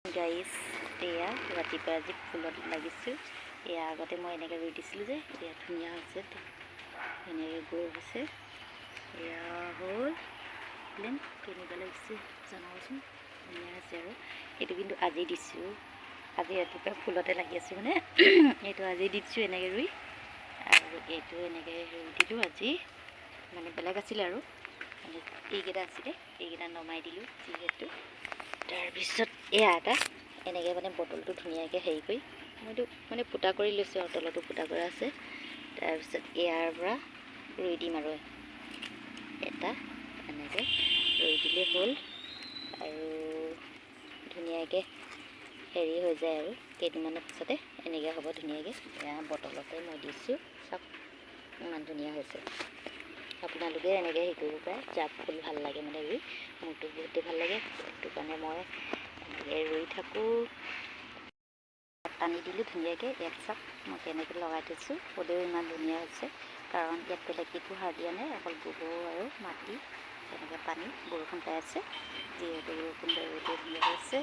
গাইছ এয়া ৰাতিপুৱা আজি ফুলত লাগিছোঁ। এয়া আগতে মই এনেকৈ ৰুই দিছিলোঁ যে এতিয়া ধুনীয়া হৈছে, এনেকৈ গ্ৰ' হৈছে। এয়া হ'ল প্লেন কেনেকুৱা লাগিছে জনাবচোন, ধুনীয়া হৈছে। আৰু এইটো কিন্তু আজি দিছোঁ, আজি ৰাতিপুৱা ফুলতে লাগি আছোঁ মানে এইটো আজি দিছোঁ এনেকৈ ৰুই, আৰু এইটো এনেকৈ ৰুই দিলোঁ আজি, মানে বেলেগ আছিলে আৰু মানে এইকেইটা আছিলে, এইকেইটা নমাই দিলোঁ যিহেতু। তাৰপিছত এয়া এটা এনেকৈ মানে বটলটো ধুনীয়াকৈ হেৰি কৰি মইতো মানে ফুটা কৰি লৈছোঁ আৰু তলতো ফুটা কৰা আছে। তাৰপিছত ইয়াৰ পৰা ৰুই দিম আৰু এটা এনেকৈ ৰুই দিলে হ'ল, আৰু ধুনীয়াকৈ হেৰি হৈ যায় আৰু কেইদিনমানৰ পিছতে এনেকৈ হ'ব ধুনীয়াকৈ। এয়া বটলতে মই দিছোঁ, চাওক ইমান ধুনীয়া হৈছে। আপোনালোকে এনেকৈ হেৰি কৰিব পাৰে, জাপ ফুল ভাল লাগে মানে ৰুই, মোৰতো বহুতেই ভাল লাগে, সেইটো কাৰণে মই এনেকৈ ৰুই থাকোঁ। টানি দিলোঁ ধুনীয়াকৈ। ইয়াত চাওক মই কেনেকৈ লগাই থৈছোঁ, হ'লেও ইমান ধুনীয়া হৈছে, কাৰণ ইয়াত বেলেগ একো সাৰ দিয়া নাই, অকল গোবৰ আৰু মাটি, তেনেকৈ পানী বৰষুণ পাই আছে, যিহেতু বৰষুণ ধুনীয়া হৈছে।